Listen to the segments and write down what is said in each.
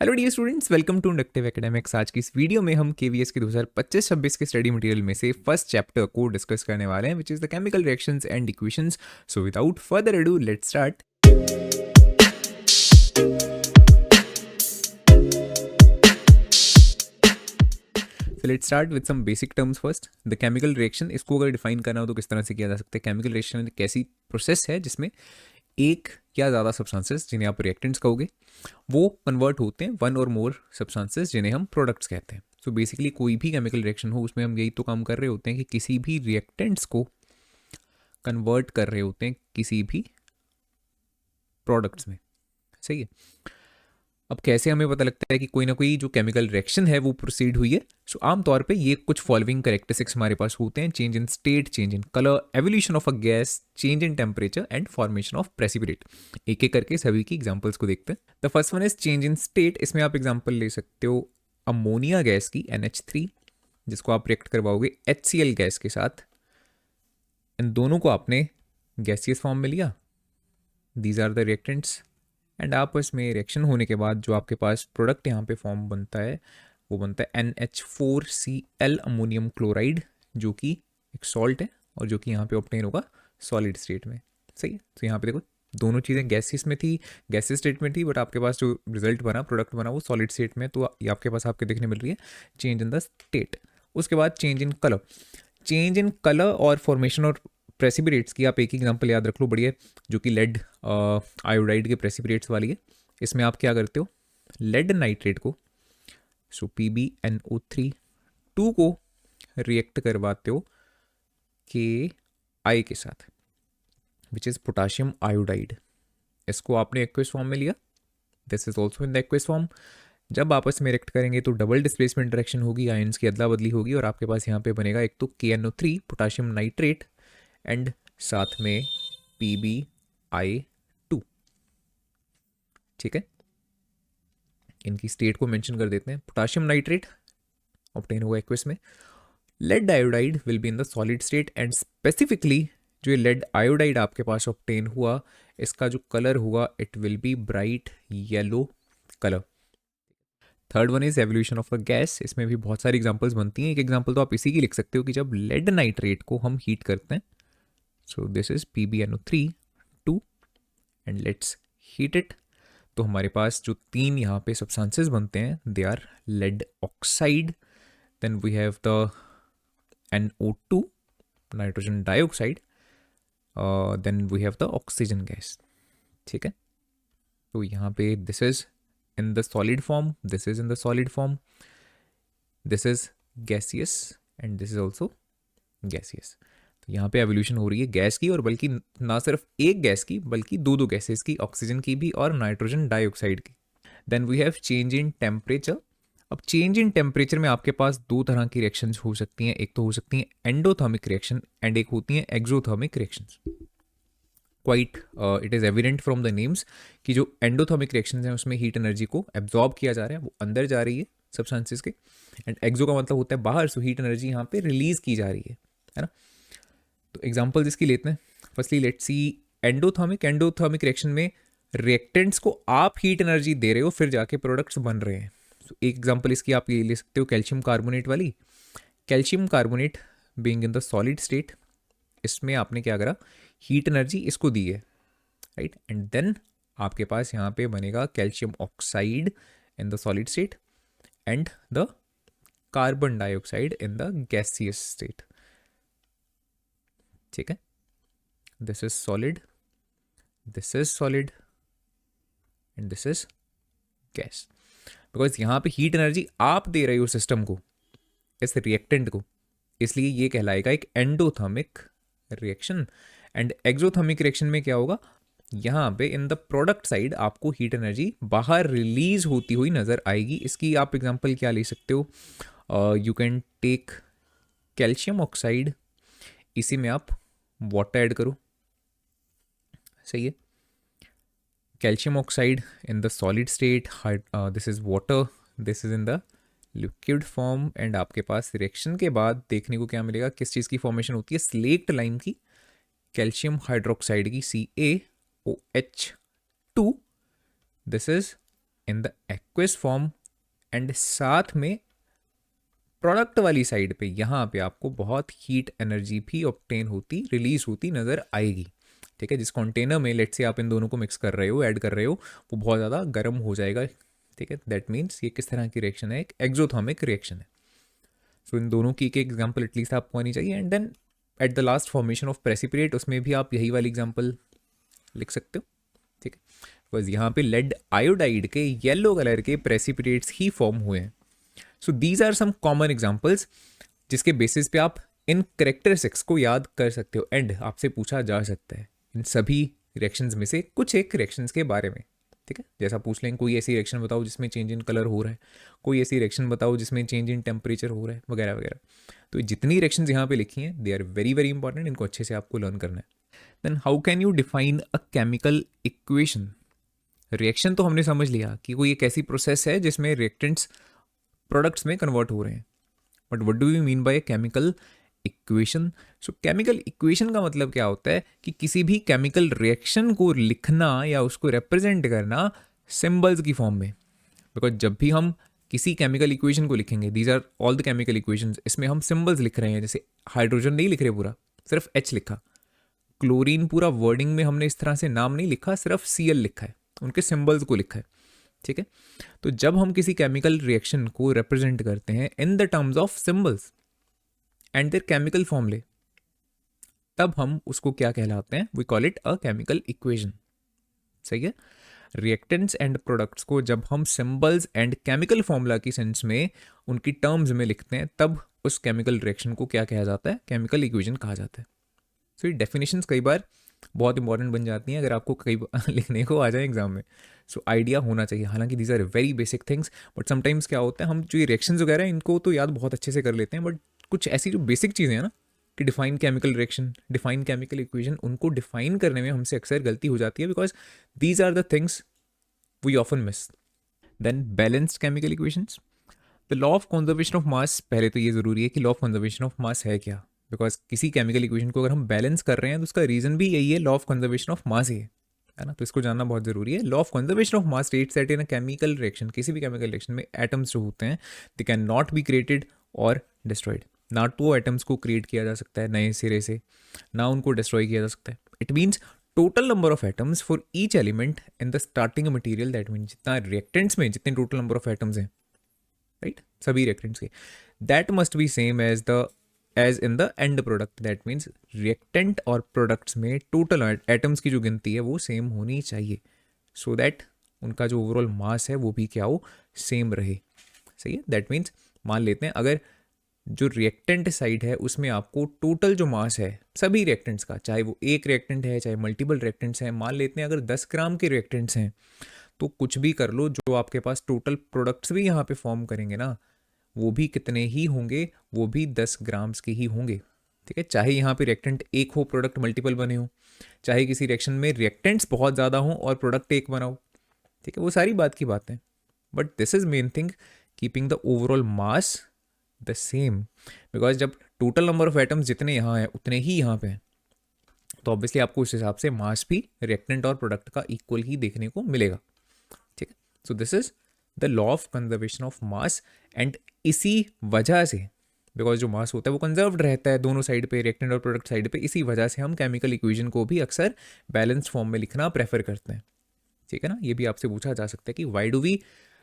Hello dear students, welcome to inductive academics. आज की इस वीडियो में हम केवीएस के 2025-26 के स्टडी मटेरियल में से फर्स्ट चैप्टर को डिस्कस करने वाले हैं, which is the chemical reactions and equations. So without further ado, let's start. So let's start with some basic terms first. The chemical reaction, इसको अगर डिफाइन करना हो तो किस तरह से किया जा सकता है। केमिकल रिएक्शन एक ऐसी प्रोसेस है जिसमें एक या ज़्यादा सब्सटेंसेस, जिन्हें आप रिएक्टेंट्स कहोगे, वो कन्वर्ट होते हैं वन और मोर सब्सटेंसेस, जिन्हें हम प्रोडक्ट्स कहते हैं। सो बेसिकली कोई भी केमिकल रिएक्शन हो, उसमें हम यही तो काम कर रहे होते हैं कि किसी भी रिएक्टेंट्स को कन्वर्ट कर रहे होते हैं किसी भी प्रोडक्ट्स में। सही है। अब कैसे हमें पता लगता है कि कोई ना कोई जो केमिकल रिएक्शन है वो प्रोसीड हुई है? सो आमतौर पे ये कुछ फॉलोइंग करेक्टरिस्टिक्स हमारे पास होते हैं: change in state, change in colour, evolution of a gas, change in temperature and formation of precipitate. एक एक करके सभी की एग्जांपल्स को देखते हैं। The first one is change in state. इसमें आप एग्जांपल ले सकते हो अमोनिया गैस की, NH3, जिसको आप रिएक्ट करवाओगे HCl गैस के साथ। इन दोनों को आपने गैसियस फॉर्म में लिया, these are the reactants, and आपस में रिएक्शन होने के बाद जो आपके पास प्रोडक्ट यहाँ पे फॉर्म बनता है वो बनता है NH4Cl अमोनियम क्लोराइड, जो कि एक सॉल्ट है और जो कि यहाँ पे ऑब्टेन होगा सॉलिड स्टेट में। सही है। तो यहाँ पे देखो दोनों चीज़ें गैसेस में थी, गैसेस स्टेट में थी, बट आपके पास जो रिजल्ट बना, प्रोडक्ट बना, वो सॉलिड स्टेट में। तो ये आपके पास आपके देखने मिल रही है चेंज इन द स्टेट। उसके बाद change in colour. Change in colour और फॉर्मेशन और प्रेसिपिटेट्स की आप एक एग्जांपल याद रख लो, बढ़िया, जो कि लेड आयोडाइड के प्रेसिपिटेट्स वाली है। इसमें आप क्या करते हो, लेड नाइट्रेट को, सो PbNO3 2 को रिएक्ट करवाते हो KI के साथ, विच इज पोटाशियम आयोडाइड। इसको आपने एक्वियस फॉर्म में लिया, this is also in the aqueous form. जब आपस में रिएक्ट करेंगे तो डबल डिस्प्लेसमेंट डायरेक्शन होगी, आयंस की अदला बदली होगी, और आपके पास यहाँ पे बनेगा एक तो KNO3 पोटाशियम नाइट्रेट एंड साथ में PbI2। ठीक है, इनकी स्टेट को मेंशन कर देते हैं। पोटाशियम नाइट्रेट ऑब्टेन हुआ एक्वियस में, lead iodide will be in the solid state, and specifically जो ये लेड आयोडाइड आपके पास ऑब्टेन हुआ, इसका जो कलर हुआ it will B bright yellow colour. Third one is evolution of a gas. इसमें भी बहुत सारी एग्जांपल्स बनती हैं। एक एग्जांपल तो आप इसी की लिख सकते हो कि जब लेड नाइट्रेट को हम हीट करते हैं, so this is PbNO3 2 and let's heat it, तो हमारे पास जो तीन यहाँ पे सब्सटेंसेस बनते हैं, they are lead oxide, then we have the NO2 nitrogen dioxide, then we have the oxygen gas. ठीक है, तो यहाँ पे this is in the solid form, this is in the solid form, this is gaseous and this is also gaseous. तो यहाँ पे evolution हो रही है गैस की, और बल्कि ना सिर्फ एक गैस की बल्कि दो दो गैसेस की, ऑक्सीजन की भी और नाइट्रोजन डाइऑक्साइड की। Then we have change in temperature. अब चेंज इन टेम्परेचर में आपके पास दो तरह की रिएक्शंस हो सकती हैं। एक तो हो सकती हैं एंडोथर्मिक रिएक्शन एंड एक होती हैं exothermic reactions. Quite it is evident from the names कि जो एंडोथर्मिक रिएक्शंस हैं उसमें हीट एनर्जी को एब्जॉर्ब किया जा रहा है, वो अंदर जा रही है सब्सटेंसेस के, एंड एक्सो का मतलब होता है बाहर, सो हीट एनर्जी यहाँ पे रिलीज की जा रही है ना। तो एग्जांपल्स इसकी लेते हैं। Firstly let's C endothermic reaction में रिएक्टेंट्स को आप हीट एनर्जी दे रहे हो, फिर जाके प्रोडक्ट्स बन रहे हैं। so, एक एग्जांपल इसकी आप ये ले सकते हो कैल्शियम कार्बोनेट वाली। Calcium carbonate being in the solid state, इसमें आपने क्या करा, हीट एनर्जी इसको दी है, राइट, एंड देन आपके पास यहाँ पे बनेगा calcium oxide in the solid state and the carbon dioxide in the gaseous state. ठीक है, this is solid, this is solid and this is gas. Because यहाँ पे हीट एनर्जी आप दे रहे हो सिस्टम को, इस रिएक्टेंट को, इसलिए ये कहलाएगा एक endothermic reaction. And exothermic reaction में क्या होगा, यहाँ पे इन द प्रोडक्ट साइड आपको हीट एनर्जी बाहर रिलीज होती हुई नजर आएगी। इसकी आप एग्जांपल क्या ले सकते हो, you can take calcium oxide, इसी में आप वाटर ऐड करो। सही है, calcium oxide in the solid state, this is water, this is in the liquid form, and आपके पास रिएक्शन के बाद देखने को क्या मिलेगा, किस चीज़ की फॉर्मेशन होती है, स्लेक्ट लाइम की, कैल्शियम हाइड्रोक्साइड की CaOH2, this is in the aqueous form, and साथ में प्रोडक्ट वाली साइड पे यहाँ पे आपको बहुत हीट एनर्जी भी ऑब्टेन होती, रिलीज होती नज़र आएगी। ठीक है, जिस कंटेनर में लेट्स से आप इन दोनों को मिक्स कर रहे हो, ऐड कर रहे हो, वो बहुत ज़्यादा गर्म हो जाएगा। ठीक है, दैट मीन्स ये किस तरह की रिएक्शन है, एक एक्सोथर्मिक रिएक्शन है। सो इन दोनों की एक एग्जाम्पल एटलीस्ट आपको आनी चाहिए। And then at the last formation of precipitate, उसमें भी आप यही वाली एग्जाम्पल लिख सकते हो। ठीक है, बस यहाँ पे लेड आयोडाइड के येलो कलर के प्रेसिपिटेट्स ही फॉर्म हुए हैं। So these are some common examples जिसके बेसिस पे आप इन करेक्टरिस्टिक्स को याद कर सकते हो, एंड आपसे पूछा जा सकता है इन सभी रिएक्शंस में से कुछ एक रिएक्शंस के बारे में। ठीक है, जैसा पूछ लेंगे कोई ऐसी रिएक्शन बताओ जिसमें चेंज इन कलर हो रहा है, कोई ऐसी रिएक्शन बताओ जिसमें चेंज इन टेम्परेचर हो रहा है, वगैरह वगैरह। तो जितनी रिएक्शंस यहाँ पे लिखी हैं they are very very important, इनको अच्छे से आपको लर्न करना है। Then how can you define a chemical equation. Reaction तो हमने समझ लिया कि कोई एक ऐसी प्रोसेस है जिसमें रिएक्टेंट्स प्रोडक्ट्स में कन्वर्ट हो रहे हैं, but what do you mean by chemical equation. So chemical equation का मतलब क्या होता है कि किसी भी केमिकल रिएक्शन को लिखना या उसको रिप्रेजेंट करना सिंबल्स की फॉर्म में। बिकॉज जब भी हम किसी केमिकल इक्वेशन को लिखेंगे, these are all the chemical equations, इसमें हम सिंबल्स लिख रहे हैं। जैसे हाइड्रोजन नहीं लिख रहे पूरा, सिर्फ एच लिखा। क्लोरीन पूरा वर्डिंग में हमने इस तरह से नाम नहीं लिखा, सिर्फ Cl लिखा है, उनके सिंबल्स को लिखा है। ठीक है, तो जब हम किसी केमिकल रिएक्शन को रिप्रेजेंट करते हैं in the terms of symbols and their chemical formulae, तब हम उसको क्या कहलाते हैं, we call it a chemical equation. सही है, रिएक्टेंट्स एंड प्रोडक्ट्स को जब हम सिंबल्स एंड केमिकल फॉर्मूला की सेंस में उनकी टर्म्स में लिखते हैं, तब उस केमिकल रिएक्शन को क्या कहा जाता है, केमिकल इक्वेशन कहा जाता है। सो ये डेफिनेशंस कई बार बहुत इंपॉर्टेंट बन जाती हैं अगर आपको कई लिखने को आ जाए एग्जाम में। सो आइडिया होना चाहिए, हालांकि these are very basic things, but sometimes क्या होता है हम जो ये रिएक्शंस वगैरह इनको तो याद बहुत अच्छे से कर लेते हैं, बट कुछ ऐसी जो बेसिक चीज़ें हैं ना कि define chemical reaction, define chemical equation, उनको डिफाइन करने में हमसे अक्सर गलती हो जाती है, because these are the things we often miss. Then balanced chemical equations, the law of conservation of mass. पहले तो ये ज़रूरी है कि law of conservation of mass है क्या, बिकॉज किसी केमिकल इक्वेशन को अगर हम बैलेंस कर रहे हैं तो उसका रीजन भी यही है, law of conservation of mass ही है ना। तो इसको जानना बहुत जरूरी है। Law of conservation of mass states that in a chemical reaction, किसी भी केमिकल रिएक्शन में एटम्स जो होते हैं they can not be created और डिस्ट्रॉयड। ना तो एटम्स को क्रिएट किया जा सकता है नए सिरे से, ना उनको डिस्ट्रॉय किया जा सकता है। It means total number of atoms for each element in the starting material, that means जितना रिएक्टेंट्स में जितने टोटल नंबर ऑफ एटम्स हैं, राइट, सभी रिएक्टेंट्स के, that must be same as in the end product. That means reactant और products में total atoms की जो गिनती है वो सेम होनी चाहिए, सो दैट उनका जो ओवरऑल मास है वो भी क्या हो, सेम रहे। सही है, दैट मीन्स मान लेते हैं अगर जो रिएक्टेंट साइड है उसमें आपको टोटल जो मास है सभी रिएक्टेंट्स का, चाहे वो एक रिएक्टेंट है चाहे मल्टीपल रिएक्टेंट्स हैं, मान लेते हैं अगर 10 ग्राम के रिएक्टेंट्स हैं, तो कुछ भी कर लो, जो आपके पास टोटल प्रोडक्ट्स भी यहाँ पे फॉर्म करेंगे ना, वो भी कितने ही होंगे, वो भी 10 ग्राम्स के ही होंगे। ठीक है, चाहे यहाँ पे रिएक्टेंट एक हो, प्रोडक्ट मल्टीपल बने हो, चाहे किसी रिएक्शन में रिएक्टेंट्स बहुत ज़्यादा हो और प्रोडक्ट एक बनाओ। ठीक है, वो सारी बात की बात है, but this is main thing, keeping the overall mass the same. Because जब टोटल नंबर ऑफ एटम्स जितने यहाँ हैं उतने ही यहाँ पे हैं, तो ऑब्वियसली आपको उस हिसाब से मास भी रिएक्टेंट और प्रोडक्ट का इक्वल ही देखने को मिलेगा। ठीक है, so this is the law of conservation of mass. And इसी वजह से, बिकॉज जो मास होता है वो कंजर्व्ड रहता है दोनों साइड पे, रिएक्टेंट और प्रोडक्ट साइड पे, इसी वजह से हम केमिकल इक्वेशन को भी अक्सर बैलेंस्ड फॉर्म में लिखना प्रेफर करते हैं। ठीक है ना, ये भी आपसे पूछा जा सकता है कि why do we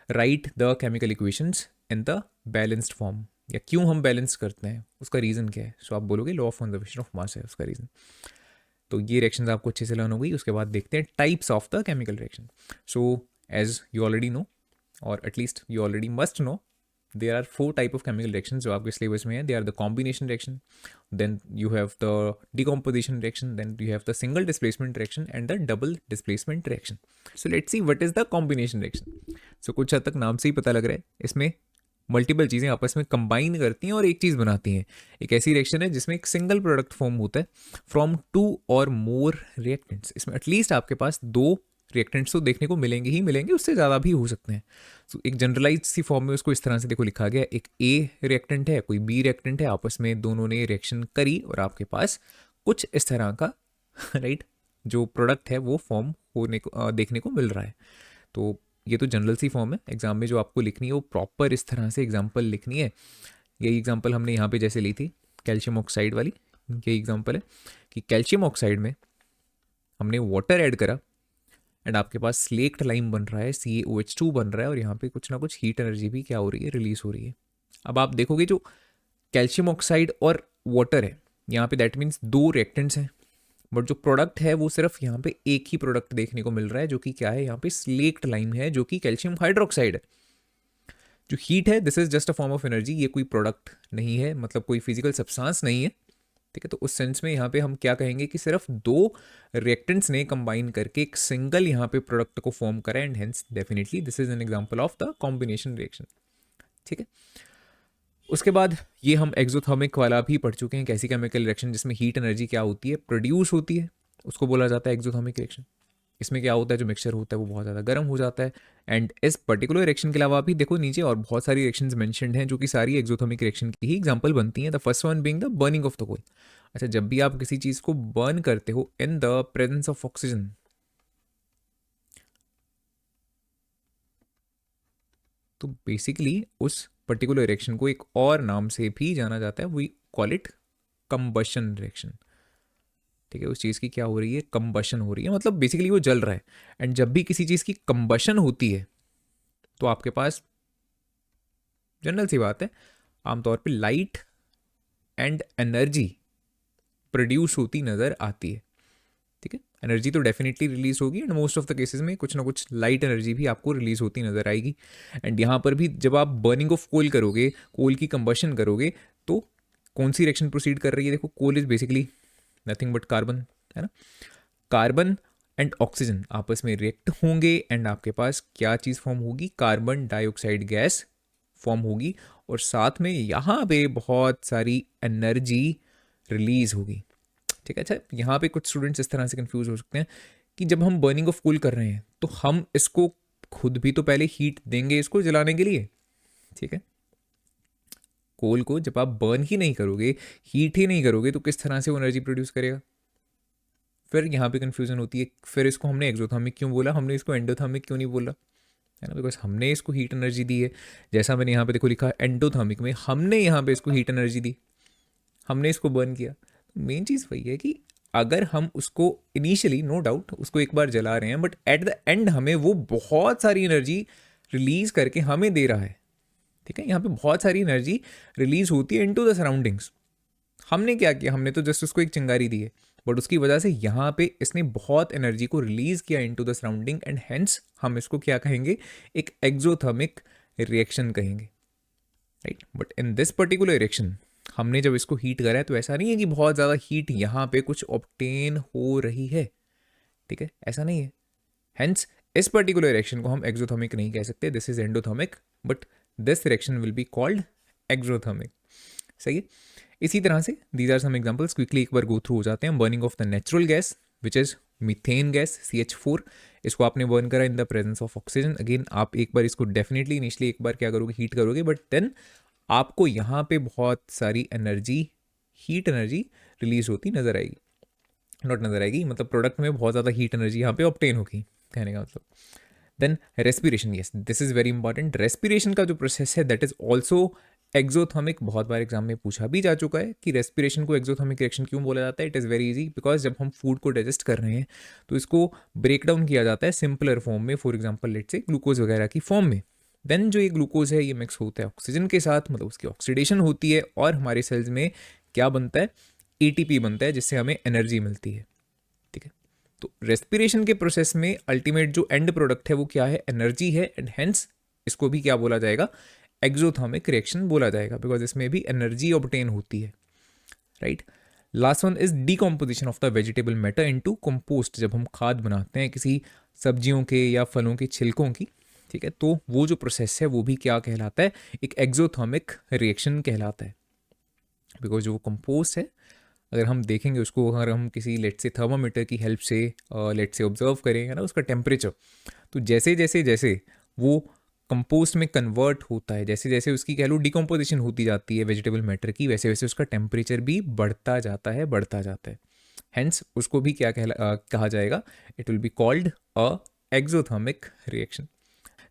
write the chemical equations in the balanced form, या क्यों हम बैलेंस करते हैं, उसका रीज़न क्या है। सो आप बोलोगे law of conservation of mass है उसका रीज़न। तो ये रिएक्शंस आपको अच्छे से लर्न हो गई। उसके बाद देखते हैं types of the chemical reaction. So as you already know, और at least you already must know, there are 4 type of chemical reactions जो आपके syllabus में है। they are the combination reaction, then you have the decomposition reaction, then you have the single displacement reaction and the double displacement reaction. so let's see what is the combination reaction. so कुछ हद तक नाम से ही पता लग रहा है, इसमें मल्टीपल चीज़ें आपस में कंबाइन करती हैं और एक चीज़ बनाती हैं। एक ऐसी रिएक्शन है जिसमें एक सिंगल प्रोडक्ट फॉर्म होता है फ्रॉम 2 और मोर रिएक्टेंट्स। इसमें एटलीस्ट आपके पास 2 रिएक्टेंट्स तो देखने को मिलेंगे ही मिलेंगे, उससे ज़्यादा भी हो सकते हैं। तो एक जनरलाइज सी फॉर्म में उसको इस तरह से देखो लिखा गया, एक ए रिएक्टेंट है, कोई बी रिएक्टेंट है, आपस में दोनों ने रिएक्शन करी और आपके पास कुछ इस तरह का राइट जो प्रोडक्ट है वो फॉर्म होने को देखने को मिल रहा है। तो ये तो जनरल सी फॉर्म है, एग्जाम में जो आपको लिखनी है वो प्रॉपर इस तरह से एग्जाम्पल लिखनी है। यही एग्जाम्पल हमने यहाँ पे जैसे ली थी कैल्शियम ऑक्साइड वाली, यही एग्जाम्पल है कि कैल्शियम ऑक्साइड में हमने वाटर ऐड करा एंड आपके पास स्लेक्ट लाइम बन रहा है, CaOH2 बन रहा है, और यहाँ पे कुछ ना कुछ हीट एनर्जी भी क्या हो रही है, रिलीज हो रही है। अब आप देखोगे जो कैल्शियम ऑक्साइड और वाटर है यहाँ पे, दैट मीन्स दो रिएक्टेंट्स हैं, बट जो प्रोडक्ट है वो सिर्फ यहाँ पे एक ही प्रोडक्ट देखने को मिल रहा है, जो कि क्या है, यहाँ पे स्लेक्ट लाइम है, जो कि कैल्शियम हाइड्रोक्साइड है। जो हीट है this is just a form of energy, ये कोई प्रोडक्ट नहीं है, मतलब कोई फिजिकल सब्सटेंस नहीं है, ठीक है। तो उस सेंस में यहाँ पे हम क्या कहेंगे कि सिर्फ दो रिएक्टेंट्स ने कंबाइन करके एक सिंगल यहाँ पे प्रोडक्ट को फॉर्म करा, and hence definitely this is an example of the combination reaction, ठीक है। उसके बाद ये हम एक्सोथर्मिक वाला भी पढ़ चुके हैं, कैसी केमिकल रिएक्शन जिसमें हीट एनर्जी क्या होती है, प्रोड्यूस होती है, उसको बोला जाता है एक्सोथर्मिक रिएक्शन। इसमें क्या होता है, जो मिक्सचर होता है वो बहुत ज़्यादा गर्म हो जाता है, एंड इस पर्टिकुलर रिएक्शन के अलावा भी देखो नीचे और बहुत सारी रिएक्शंस मेंशन्ड हैं जो कि सारी एक्सोथर्मिक रिएक्शन की ही एग्जांपल बनती हैं। The first one being the burning of the coal. अच्छा, जब भी आप किसी चीज़ को बर्न करते हो in the presence of oxygen, तो बेसिकली उस पर्टिकुलर रिएक्शन को एक और नाम से भी जाना जाता है, we call it combustion reaction, ठीक है। उस चीज़ की क्या हो रही है, कंबशन हो रही है, मतलब बेसिकली वो जल रहा है। एंड जब भी किसी चीज़ की कंबशन होती है तो आपके पास जनरल सी बात है, आमतौर पे लाइट एंड एनर्जी प्रोड्यूस होती नज़र आती है, ठीक है। एनर्जी तो डेफिनेटली रिलीज होगी, and most of the cases में कुछ ना कुछ लाइट एनर्जी भी आपको रिलीज होती नजर आएगी। एंड यहाँ पर भी जब आप बर्निंग ऑफ कोल करोगे, कोल की कंबशन करोगे, तो कौन सी रिएक्शन प्रोसीड कर रही है, देखो coal is basically nothing but carbon, है ना। कार्बन एंड ऑक्सीजन आपस में रिएक्ट होंगे, एंड आपके पास क्या चीज़ फॉर्म होगी, कार्बन डाइऑक्साइड गैस फॉर्म होगी, और साथ में यहाँ पे बहुत सारी एनर्जी रिलीज होगी, ठीक है। अच्छा, यहाँ पे कुछ स्टूडेंट्स इस तरह से कंफ्यूज हो सकते हैं कि जब हम बर्निंग ऑफ कोल कर रहे हैं तो हम इसको खुद भी तो पहले हीट देंगे इसको जलाने के लिए, ठीक है। कोल को जब आप बर्न ही नहीं करोगे, हीट ही नहीं करोगे, तो किस तरह से वो एनर्जी प्रोड्यूस करेगा। फिर यहाँ पे कंफ्यूजन होती है, फिर इसको हमने एक्सोथर्मिक क्यों बोला, हमने इसको एंडोथर्मिक क्यों नहीं बोला, है ना, बिकॉज हमने इसको हीट एनर्जी दी है। जैसा मैंने यहाँ पे देखो लिखा एंडोथर्मिक में, हमने यहाँ पे इसको हीट एनर्जी दी, हमने इसको बर्न किया। मेन चीज़ वही है कि अगर हम उसको इनिशियली नो डाउट उसको एक बार जला रहे हैं, बट एट द एंड हमें वो बहुत सारी एनर्जी रिलीज करके हमें दे रहा है, ठीक है। यहाँ पे बहुत सारी एनर्जी रिलीज होती है इनटू द सराउंडिंग्स। हमने क्या किया, हमने तो जस्ट उसको एक चिंगारी दी है, बट उसकी वजह से यहाँ पे इसने बहुत एनर्जी को रिलीज किया into the surrounding, and hence हम इसको क्या कहेंगे, एक एक्सोथर्मिक रिएक्शन कहेंगे, right. But in this particular reaction हमने जब इसको हीट करा है तो ऐसा नहीं है कि बहुत ज़्यादा हीट यहाँ पे कुछ ऑब्टेन हो रही है, ठीक है, ऐसा नहीं है। हेंस इस पर्टिकुलर रिएक्शन को हम एक्सोथर्मिक नहीं कह सकते, this is endothermic, but this reaction will be called exothermic, सही है। इसी तरह से these are some examples, quickly एक बार गो थ्रू हो जाते हैं। Burning of the natural gas which is methane gas, CH4, इसको आपने बर्न करा in the presence of oxygen. Again आप एक बार इसको डेफिनेटली इनिशियली एक बार क्या करोगे, हीट करोगे, बट देन आपको यहाँ पे बहुत सारी एनर्जी, हीट एनर्जी रिलीज होती नजर आएगी, नॉट नजर आएगी मतलब प्रोडक्ट में बहुत ज़्यादा हीट एनर्जी यहाँ पे ऑब्टेन होगी, कहने का मतलब। Then respiration, yes this is very important. Respiration का जो प्रोसेस है दैट इज ऑल्सो एक्सोथर्मिक, बहुत बार एग्जाम में पूछा भी जा चुका है कि रेस्पिरेशन को एक्सोथर्मिक रिएक्शन क्यों बोला जाता है। It is very easy, because जब हम फूड को डाइजेस्ट कर रहे हैं तो इसको ब्रेक डाउन किया जाता है सिंपलर फॉर्म में, फॉर एग्जाम्पल लेट से ग्लूकोज वगैरह की फॉर्म में। देन जो ये ग्लूकोज है ये मिक्स होता है ऑक्सीजन के साथ, मतलब उसकी ऑक्सीडेशन होती है, और हमारे सेल्स में क्या बनता है, ATP बनता है, जिससे हमें एनर्जी मिलती है, ठीक है। तो रेस्पिरेशन के प्रोसेस में अल्टीमेट जो एंड प्रोडक्ट है वो क्या है, एनर्जी है, एंड हेंस इसको भी क्या बोला जाएगा, एक्सोथर्मिक रिएक्शन बोला जाएगा, बिकॉज इसमें भी एनर्जी ऑब्टेन होती है, right. Last one is decomposition of the vegetable matter into compost. जब हम खाद बनाते हैं किसी सब्जियों के या फलों के छिलकों की, ठीक है, तो वो जो प्रोसेस है वो भी क्या कहलाता है, एक एक्सोथर्मिक रिएक्शन कहलाता है, बिकॉज जो कंपोस्ट है अगर हम देखेंगे उसको, अगर हम किसी लेट से थर्मामीटर की हेल्प से लेट से ऑब्जर्व करेंगे ना उसका टेम्परेचर, तो जैसे जैसे जैसे वो कंपोस्ट में कन्वर्ट होता है, जैसे जैसे उसकी कह लो डिकम्पोजिशन होती जाती है वेजिटेबल मैटर की, वैसे वैसे उसका टेम्परेचर भी बढ़ता जाता है, बढ़ता जाता है। हेंस उसको भी क्या कहा जाएगा, it will be called a exothermic reaction.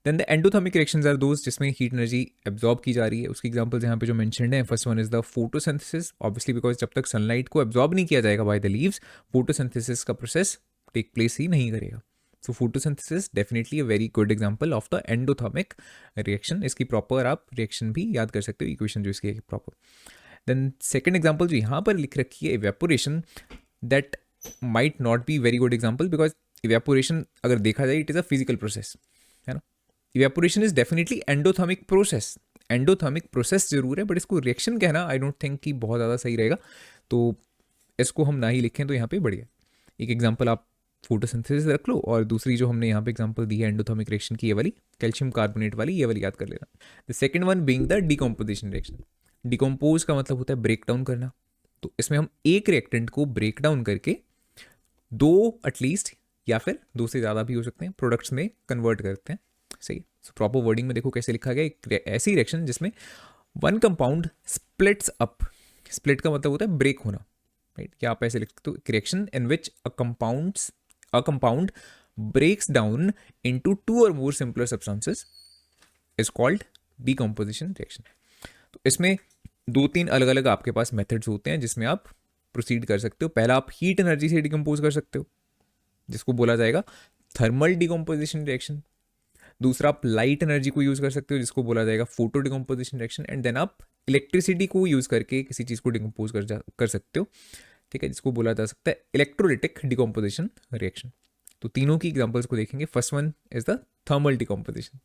Then the endothermic reactions are those जिसमें हीट एनर्जी एब्जॉर्ब की जा रही है. उसकी एग्जांपल्स यहाँ पे जो मेंशन्ड है, first one is the photosynthesis, obviously because जब तक सनलाइट को एब्जॉर्ब नहीं किया जाएगा बाय द लीव्स, फोटोसिंथेसिस का प्रोसेस टेक प्लेस ही नहीं करेगा. सो photosynthesis definitely a very good example of the endothermic reaction. इसकी प्रॉपर आप रिएक्शन भी याद कर सकते हो, इक्वेशन जो इसकी है प्रॉपर. देन सेकेंड एग्जाम्पल जो यहाँ पर लिख रखी है evaporation, that might not be very good example because evaporation अगर देखा जाए it is a physical process, है ना. Evaporation is definitely endothermic process. Endothermic process जरूर है बट इसको रिएक्शन कहना आई डोंट थिंक कि बहुत ज़्यादा सही रहेगा, तो इसको हम ना ही लिखें तो यहाँ पे बढ़िया. एक एग्जाम्पल आप फोटोसिंथेसिस रख लो और दूसरी जो हमने यहाँ पे एग्जांपल दी है एंडोथर्मिक रिएक्शन की, ये वाली कैल्शियम कार्बोनेट वाली, ये वाली याद कर लेना. The second one being the decomposition reaction. Decompose का मतलब होता है ब्रेक डाउन करना. तो इसमें हम एक रिएक्टेंट को ब्रेक डाउन करके दो एटलीस्ट या फिर दो से ज़्यादा भी हो सकते हैं प्रोडक्ट्स में कन्वर्ट करते हैं. सही. सो प्रॉपर वर्डिंग में देखो कैसे लिखा गया, एक ऐसी रिएक्शन जिसमें one compound splits up. Split का मतलब होता है ब्रेक होना, राइट. क्या आप ऐसे लिख सकते हो, reaction in which a compound breaks down into two or more simpler substances is called decomposition reaction. तो इसमें दो तीन अलग अलग आपके पास मेथड्स होते हैं जिसमें आप प्रोसीड कर सकते हो. पहला आप हीट एनर्जी से डिकम्पोज कर सकते हो जिसको बोला जाएगा थर्मल डिकम्पोजिशन रिएक्शन. दूसरा आप लाइट एनर्जी को यूज़ कर सकते हो जिसको बोला जाएगा photo decomposition reaction. And then आप इलेक्ट्रिसिटी को यूज़ करके किसी चीज़ को डिकम्पोज कर सकते हो, ठीक है, जिसको बोला जा सकता है इलेक्ट्रोलिटिक डिकम्पोजिशन रिएक्शन. तो तीनों की एग्जांपल्स को देखेंगे. First one is the thermal decomposition.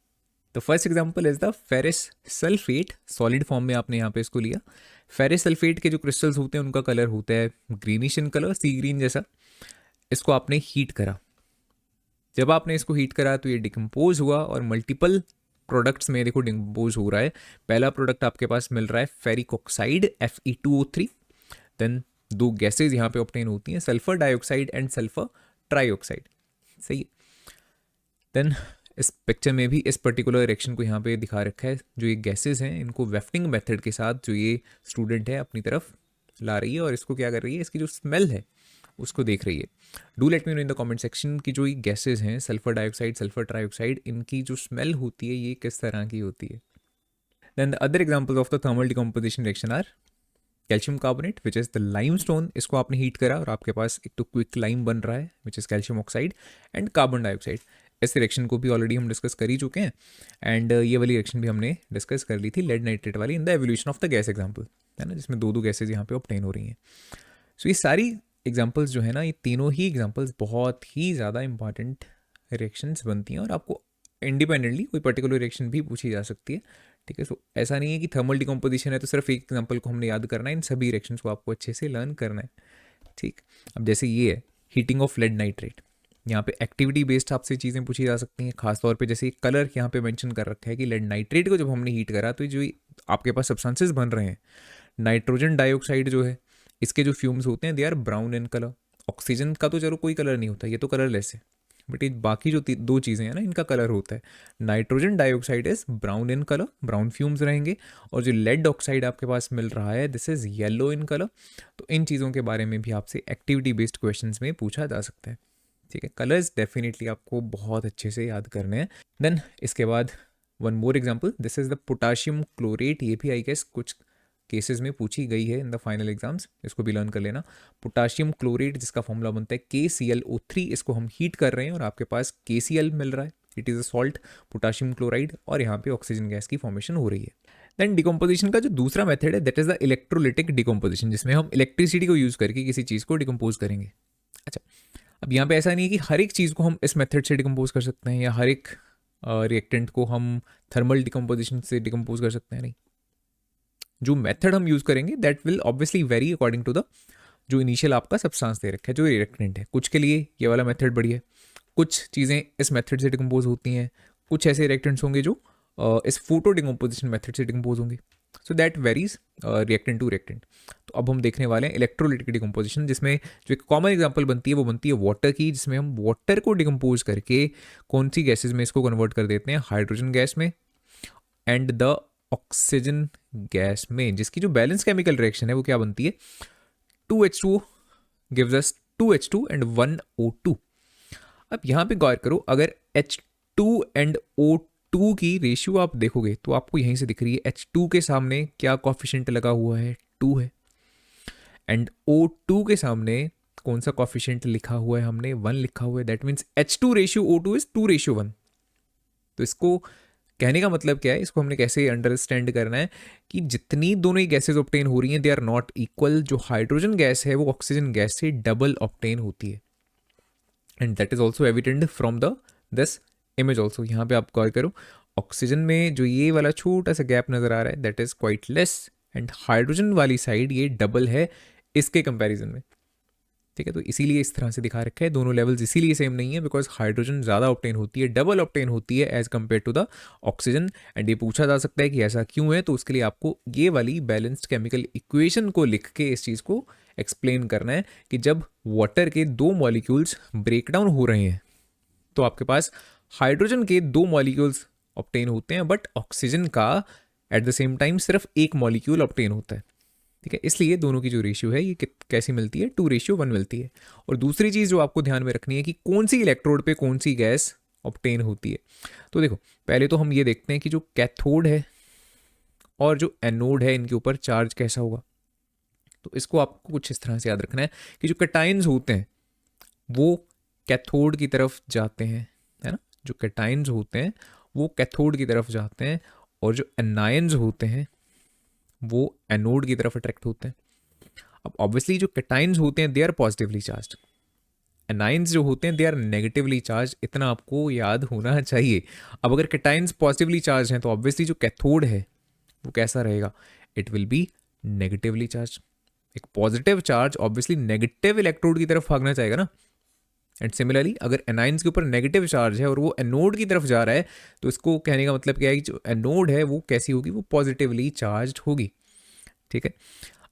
The first example is the ferrous sulphate. Solid form में आपने यहाँ पे इसको लिया. फेरस सल्फेट के जो क्रिस्टल्स होते हैं उनका कलर होता है greenish in colour, sea green जैसा. इसको आपने हीट करा. जब आपने इसको हीट करा तो ये डिकम्पोज हुआ और मल्टीपल प्रोडक्ट्स में देखो डिकम्पोज हो रहा है. पहला प्रोडक्ट आपके पास मिल रहा है फेरिक ऑक्साइड Fe2O3. देन दो गैसेज यहाँ पे ऑब्टेन होती हैं, sulphur dioxide and sulphur trioxide. सही. देन इस पिक्चर में भी इस पर्टिकुलर रिएक्शन को यहाँ पे दिखा रखा है. जो ये गैसेज हैं इनको वेफ्टिंग मेथड के साथ जो ये स्टूडेंट है अपनी तरफ ला रही है और इसको क्या कर रही है, इसकी जो स्मेल है उसको देख रही है. Do let me know in the comment section की जो ये गैसेज हैं सल्फर डाइऑक्साइड सल्फर ट्राइऑक्साइड, इनकी जो स्मेल होती है ये किस तरह की होती है. Then the other examples of the thermal decomposition reaction are calcium carbonate which is the limestone. इसको आपने हीट करा और आपके पास एक तो क्विक लाइम बन रहा है which is calcium oxide and carbon dioxide. इस रिएक्शन को भी ऑलरेडी हम डिस्कस कर ही चुके हैं. एंड ये वाली रिएक्शन भी हमने डिस्कस कर ली थी लेड नाइट्रेट वाली in the evolution of the gas example, है ना, जिसमें दो गैसेज यहाँ पे ऑब्टेन हो रही हैं. सो ये सारी एग्जाम्पल्स जो है ना, ये तीनों ही एग्जाम्पल्स बहुत ही ज़्यादा इंपॉर्टेंट रिएक्शंस बनती हैं और आपको इंडिपेंडेंटली कोई पर्टिकुलर रिएक्शन भी पूछी जा सकती है, ठीक है. सो ऐसा नहीं है कि थर्मल डिकम्पोजिशन है तो सिर्फ एक एग्जांपल को हमने याद करना है, इन सभी रिएक्शंस को आपको अच्छे से लर्न करना है, ठीक. अब जैसे ये है हीटिंग ऑफ लेड नाइट्रेट, यहाँ पे एक्टिविटी बेस्ड आपसे चीज़ें पूछी जा सकती हैं. खासतौर पे जैसे कलर यहाँ पे मेंशन कर रखा है कि लेड नाइट्रेट को जब हमने हीट करा तो जो आपके पास सब्सटेंसेस बन रहे हैं, नाइट्रोजन डाइऑक्साइड जो है इसके जो फ्यूम्स होते हैं they are brown in colour. Oxygen का तो चलो कोई कलर नहीं होता, ये तो कलरलेस है, बट ये बाकी जो दो चीज़ें हैं ना इनका कलर होता है. Nitrogen dioxide is brown in colour, brown fumes रहेंगे, और जो लेड ऑक्साइड आपके पास मिल रहा है this is yellow in colour. तो इन चीज़ों के बारे में भी आपसे एक्टिविटी बेस्ड क्वेश्चंस में पूछा जा सकता है, ठीक है. कलर्स डेफिनेटली आपको बहुत अच्छे से याद करने हैं. देन इसके बाद one more example, this is the potassium chlorate. ये भी आई गेस कुछ केसेस में पूछी गई है इन द फाइनल एग्जाम्स, इसको भी लर्न कर लेना. पोटाशियम क्लोरेट जिसका फॉर्मूला बनता है KClO3, इसको हम हीट कर रहे हैं और आपके पास KCl मिल रहा है, it is a salt potassium chloride, और यहाँ पे ऑक्सीजन गैस की फॉर्मेशन हो रही है. देन डिकम्पोजिशन का जो दूसरा मेथड है that is the electrolytic decomposition, जिसमें हम इलेक्ट्रिसिटी को यूज़ करके किसी चीज़ को डिकम्पोज करेंगे. अच्छा, अब यहाँ पे ऐसा नहीं है कि हर एक चीज़ को हम इस मेथड से डिकम्पोज कर सकते हैं या हर एक रिएक्टेंट को हम थर्मल डिकम्पोजिशन से डिकम्पोज कर सकते हैं, नहीं. जो मेथड हम यूज़ करेंगे that will obviously vary according to the जो इनिशियल आपका सब्सटेंस दे रखा है, जो रिएक्टेंट है. कुछ के लिए ये वाला मेथड बढ़िया है, कुछ चीज़ें इस मेथड से डिकम्पोज होती हैं, कुछ ऐसे रिएक्टेंट्स होंगे जो इस फोटो डिकम्पोजिशन मेथड से डिकम्पोज होंगे. So that varies reactant to reactant. तो अब हम देखने वाले हैं इलेक्ट्रोलिटिक डिकम्पोजिशन, जिसमें जो एक कॉमन एग्जांपल बनती है वो बनती है वाटर की, जिसमें हम वाटर को डिकम्पोज करके कौन सी गैसेज में इसको कन्वर्ट कर देते हैं, हाइड्रोजन गैस में एंड द ऑक्सीजन गैस में, जिसकी जो बैलेंस केमिकल रिएक्शन है वो क्या बनती है, 2H2 gives us 2H2 and 1O2. अब यहाँ पे गौर करो, अगर H2 एंड O2 H2 की रेशियो आप देखोगे तो आपको यहीं से दिख रही है, H2 के सामने क्या कॉफिशिएंट लगा हुआ है, 2 है, एंड O2 के सामने कौन सा कॉफिशिएंट लिखा हुआ है, हमने 1 लिखा हुआ है, that means H2 ratio O2 is 2:1। तो इसको कहने का मतलब क्या है, इसको हमने कैसे अंडरस्टैंड करना है कि जितनी दोनों ही गैसेज ऑब्टेन हो रही हैं दे आर नॉट इक्वल। जो हाइड्रोजन गैस है वो ऑक्सीजन गैस से डबल ऑब्टेन होती है, and that is also evident from the this image also. यहाँ पे आप गौर करो, ऑक्सीजन में जो ये वाला छोटा सा गैप नजर आ रहा है that is quite less, and hydrogen वाली साइड ये डबल है इसके कंपैरिजन में। ठीक है, तो इसीलिए इस तरह से दिखा रखा है, दोनों लेवल्स इसीलिए सेम नहीं है बिकॉज हाइड्रोजन ज़्यादा ऑब्टेन होती है, डबल ऑब्टेन होती है as compared to the oxygen. And ये पूछा जा सकता है कि ऐसा क्यों है, तो उसके लिए आपको ये वाली बैलेंस्ड केमिकल इक्वेशन को लिख के इस चीज़ को एक्सप्लेन करना है कि जब वाटर के 2 मॉलिक्यूल्स ब्रेक डाउन हो रहे हैं तो आपके पास हाइड्रोजन के 2 मॉलिक्यूल्स ऑब्टेन होते हैं, बट ऑक्सीजन का एट द सेम टाइम सिर्फ 1 मॉलिक्यूल ऑब्टेन होता है। ठीक है, इसलिए दोनों की जो रेशियो है ये कैसी मिलती है, 2:1 मिलती है। और दूसरी चीज़ जो आपको ध्यान में रखनी है कि कौन सी इलेक्ट्रोड पे कौन सी गैस ऑब्टेन होती है। तो देखो, पहले तो हम ये देखते हैं कि जो कैथोड है और जो एनोड है इनके ऊपर चार्ज कैसा होगा। तो इसको आपको कुछ इस तरह से याद रखना है कि जो कैटाइन्स होते हैं वो कैथोड की तरफ जाते हैं, है ना, जो कैटाइन्स होते हैं वो कैथोड की तरफ जाते हैं, और जो एनायंस होते हैं वो एनोड की तरफ अट्रैक्ट होते हैं। अब ऑब्वियसली जो कैटाइन्स होते हैं they are positively charged, anions जो होते हैं दे आर नेगेटिवली चार्ज, इतना आपको याद होना चाहिए। अब अगर कैटाइन्स पॉजिटिवली चार्ज हैं तो ऑब्वियसली जो कैथोड है वो कैसा रहेगा, it will be negatively charge. एक positive charge obviously negative electrode की तरफ भागना चाहेगा ना, एंड सिमिलरली अगर एनाइंस के ऊपर नेगेटिव चार्ज है और वो एनोड की तरफ जा रहा है तो इसको कहने का मतलब क्या है कि जो एनोड है वो कैसी होगी, वो पॉजिटिवली चार्ज होगी। ठीक है,